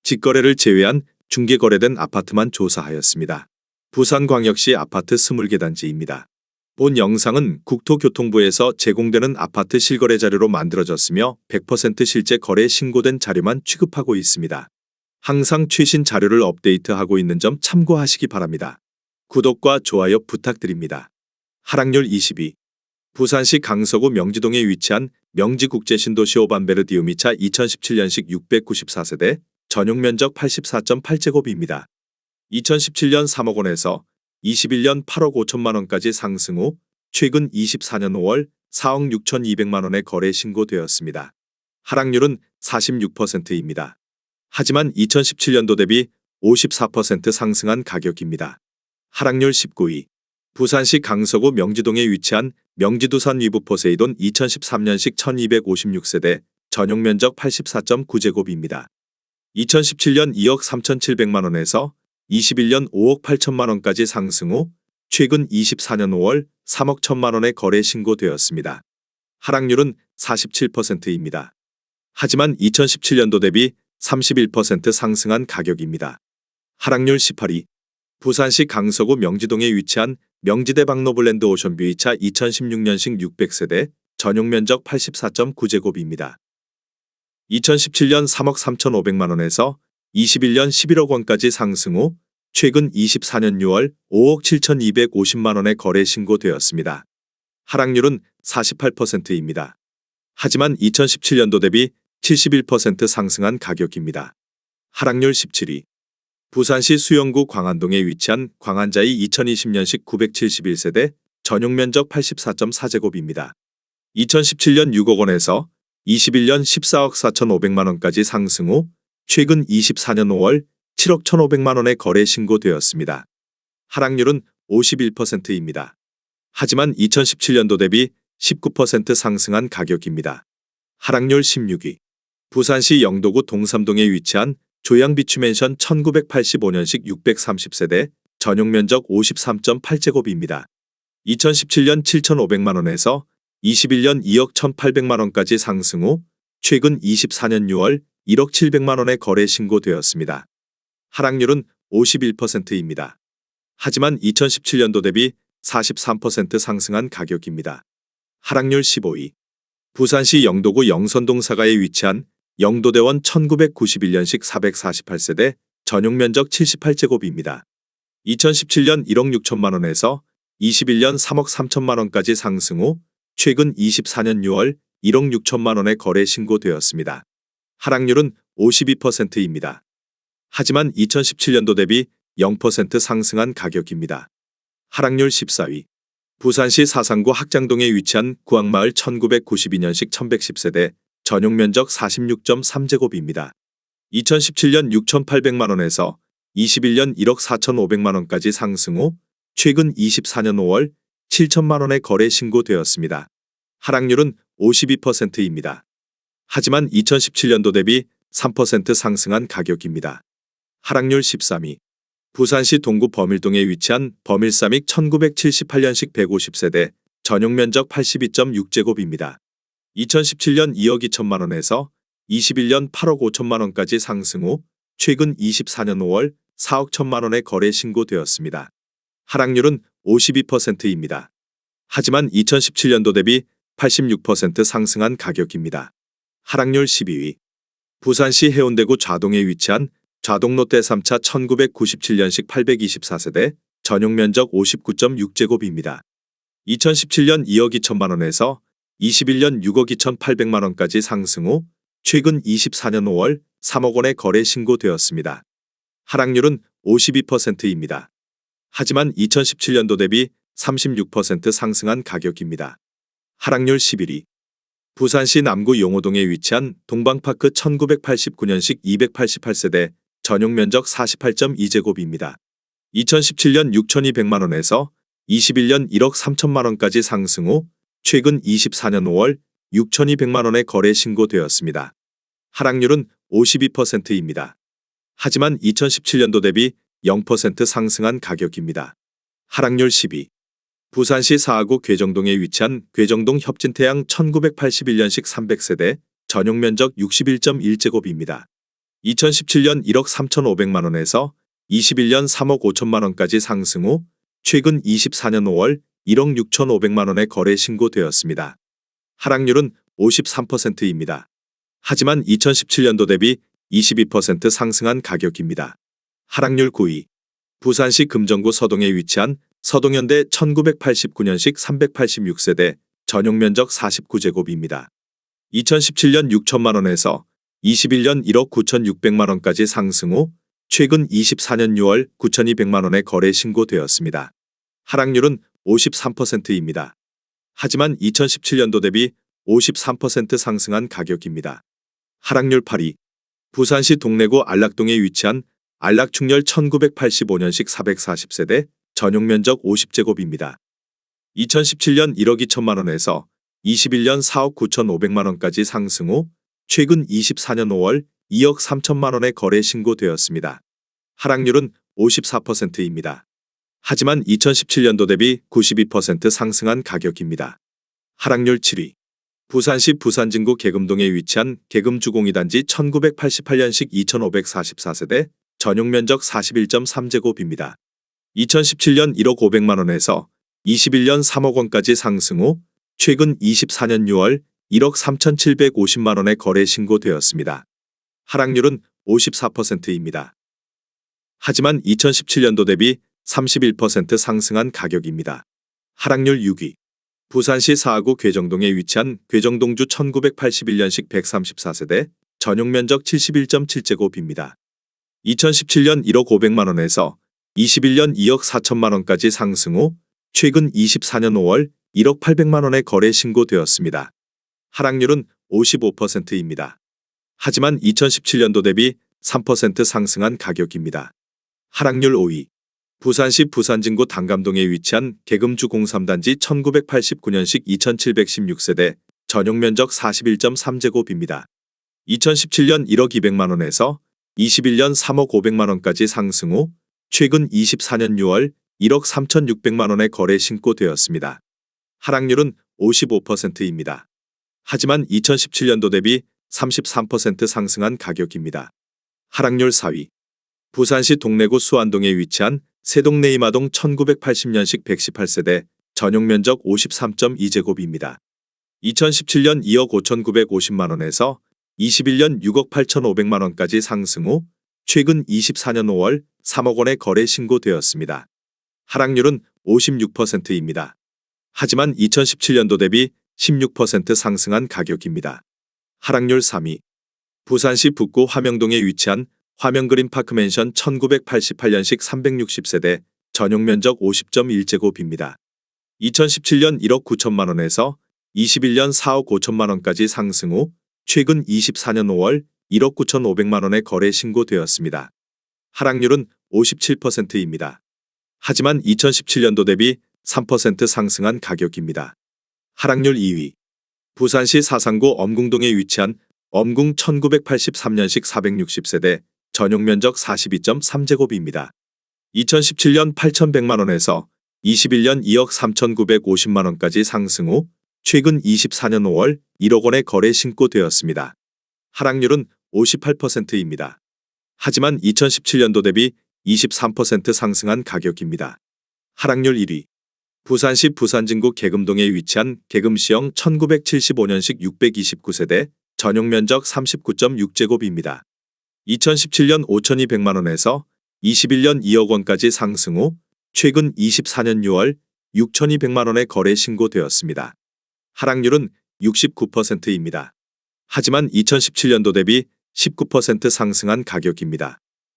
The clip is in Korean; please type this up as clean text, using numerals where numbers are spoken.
직거래를 제외한 중개거래된 아파트만 조사하였습니다. 부산광역시 아파트 20개 단지입니다. 본 영상은 국토교통부에서 제공되는 아파트 실거래 자료로 만들어졌으며 100% 실제 거래 신고된 자료만 취급하고 있습니다. 항상 최신 자료를 업데이트하고 있는 점 참고하시기 바랍니다. 구독과 좋아요 부탁드립니다. 하락률 22. 부산시 강서구 명지동에 위치한 명지국제신도시 오반베르디우미차 2017년식 694세대, 전용 면적 84.8제곱입니다. 2017년 3억 원에서 21년 8억 5천만 원까지 상승 후 최근 24년 5월 4억 6,200만 원에 거래 신고되었습니다. 하락률은 46%입니다. 하지만 2017년도 대비 54% 상승한 가격입니다. 하락률 19위. 부산시 강서구 명지동에 위치한 명지두산 위브 포세이돈 2013년식 1256세대, 전용 면적 84.9제곱입니다. 2017년 2억 3,700만 원에서 21년 5억 8천만 원까지 상승 후 최근 24년 5월 3억 1천만 원에 거래 신고되었습니다. 하락률은 47%입니다. 하지만 2017년도 대비 31% 상승한 가격입니다. 하락률 18위. 부산시 강서구 명지동에 위치한 명지대박노블랜드 오션뷰 2차 2016년식 600세대, 전용 면적 84.9제곱입니다. 2017년 3억 3,500만 원에서 21년 11억 원까지 상승 후 최근 24년 6월 5억 7,250만 원에 거래 신고되었습니다. 하락률은 48%입니다. 하지만 2017년도 대비 71% 상승한 가격입니다. 하락률 17위. 부산시 수영구 광안동에 위치한 광안자이 2020년식 971세대, 전용 면적 84.4제곱입니다. 2017년 6억 원에서 21년 14억 4,500만 원까지 상승 후 최근 24년 5월 7억 1,500만 원에 거래 신고되었습니다. 하락률은 51%입니다. 하지만 2017년도 대비 19% 상승한 가격입니다. 하락률 16위. 부산시 영도구 동삼동에 위치한 조양비추맨션 1985년식 630세대, 전용 면적 53.8제곱입니다. 2017년 7,500만 원에서 21년 2억 1,800만 원까지 상승 후 최근 24년 6월 1억 700만 원에 거래 신고되었습니다. 하락률은 51%입니다. 하지만 2017년도 대비 43% 상승한 가격입니다. 하락률 15위. 부산시 영도구 영선동 사가에 위치한 영도대원 1991년식 448세대, 전용 면적 78제곱입니다. 2017년 1억 6천만 원에서 21년 3억 3천만 원까지 상승 후 최근 24년 6월 1억 6천만 원에 거래 신고되었습니다. 하락률은 52%입니다. 하지만 2017년도 대비 0% 상승한 가격입니다. 하락률 14위. 부산시 사상구 학장동에 위치한 구악마을 1992년식 1110세대, 전용 면적 46.3제곱입니다. 2017년 6,800만 원에서 21년 1억 4,500만 원까지 상승 후 최근 24년 5월 7천만 원에 거래 신고되었습니다. 하락률은 52%입니다. 하지만 2017년도 대비 3% 상승한 가격입니다. 하락률 13위. 부산시 동구 범일동에 위치한 범일삼익 1978년식 150세대, 전용 면적 82.6제곱입니다. 2017년 2억 2천만 원에서 21년 8억 5천만 원까지 상승 후 최근 24년 5월 4억 1천만 원에 거래 신고되었습니다. 하락률은 52%입니다. 하지만 2017년도 대비 86% 상승한 가격입니다. 하락률 12위. 부산시 해운대구 좌동에 위치한 좌동 롯데 3차 1997년식 824세대, 전용 면적 59.6제곱입니다. 2017년 2억 2천만 원에서 21년 6억 2,800만 원까지 상승 후 최근 24년 5월 3억 원에 거래 신고되었습니다. 하락률은 52%입니다. 하지만 2017년도 대비 36% 상승한 가격입니다. 하락률 11위. 부산시 남구 용호동에 위치한 동방파크 1989년식 288세대, 전용 면적 48.2제곱입니다. 2017년 6,200만 원에서 21년 1억 3천만 원까지 상승 후 최근 24년 5월 6,200만 원에 거래 신고되었습니다. 하락률은 52%입니다. 하지만 2017년도 대비 0% 상승한 가격입니다. 하락률 10위. 부산시 사하구 괴정동에 위치한 괴정동 협진태양 1981년식 300세대, 전용 면적 61.1제곱입니다. 2017년 1억 3,500만 원에서 21년 3억 5천만 원까지 상승 후 최근 24년 5월 1억 6,500만 원의 거래 신고되었습니다. 하락률은 53%입니다. 하지만 2017년도 대비 22% 상승한 가격입니다. 하락률 9위. 부산시 금정구 서동에 위치한 서동현대 1989년식 386세대 전용 면적 49제곱입니다. 2017년 6천만 원에서 21년 1억 9,600만 원까지 상승 후 최근 24년 6월 9,200만 원의 거래 신고되었습니다. 하락률은 53%입니다. 하지만 2017년도 대비 53% 상승한 가격입니다. 하락률 8위. 부산시 동래구 안락동에 위치한 안락충렬 1985년식 440세대 전용 면적 50제곱입니다. 2017년 1억 2천만 원에서 21년 4억 9,500만 원까지 상승 후 최근 24년 5월 2억 3천만 원의 거래 신고되었습니다. 하락률은 54%입니다. 하지만 2017년도 대비 92% 상승한 가격입니다. 하락률 7위. 부산시 부산진구 계금동에 위치한 계금주공이단지 1988년식 2544세대 전용 면적 41.3제곱입니다. 2017년 1억 500만 원에서 21년 3억 원까지 상승 후 최근 24년 6월 1억 3,750만 원의 거래 신고되었습니다. 하락률은 54%입니다. 하지만 2017년도 대비 31% 상승한 가격입니다. 하락률 6위. 부산시 사하구 괴정동에 위치한 괴정동주 1981년식 134세대 전용 면적 71.7제곱입니다. 2017년 1억 500만 원에서 21년 2억 4천만 원까지 상승 후 최근 24년 5월 1억 800만 원의 거래 신고되었습니다. 하락률은 55%입니다. 하지만 2017년도 대비 3% 상승한 가격입니다. 하락률 5위. 부산시 부산진구 당감동에 위치한 계금주 03단지 1989년식 2716세대 전용 면적 41.3제곱입니다. 2017년 1억 200만 원에서 21년 3억 500만 원까지 상승 후 최근 24년 6월 1억 3,600만 원의 거래 신고되었습니다. 하락률은 55%입니다. 하지만 2017년도 대비 33% 상승한 가격입니다. 하락률 4위. 부산시 동래구 수안동에 위치한 세동네이마동 1980년식 118세대 전용 면적 53.2제곱입니다. 2017년 2억 5,950만 원에서 21년 6억 8,500만 원까지 상승 후 최근 24년 5월 3억 원의 거래 신고되었습니다. 하락률은 56%입니다. 하지만 2017년도 대비 16% 상승한 가격입니다. 하락률 3위. 부산시 북구 화명동에 위치한 화명그린파크맨션 1988년식 360세대 전용 면적 50.1제곱입니다. 2017년 1억 9천만 원에서 21년 4억 5천만 원까지 상승 후 최근 24년 5월 1억 9,500만 원의 거래 신고되었습니다. 하락률은 57%입니다. 하지만 2017년도 대비 3% 상승한 가격입니다. 하락률 2위. 부산시 사상구 엄궁동에 위치한 엄궁 1983년식 460세대 전용 면적 42.3제곱입니다. 2017년 8,100만 원에서 21년 2억 3,950만 원까지 상승 후 최근 24년 5월 1억 원의 거래 신고되었습니다. 하락률은 58%입니다. 하지만 2017년도 대비 23% 상승한 가격입니다. 하락률 1위. 부산시 부산진구 계금동에 위치한 계금시형 1975년식 629세대 전용 면적 39.6제곱입니다. 2017년 5,200만 원에서 21년 2억 원까지 상승 후 최근 24년 6월 6,200만 원의 거래 신고되었습니다. 하락률은 69%입니다. 하지만 2017년도 대비 19% 상승한 가격입니다.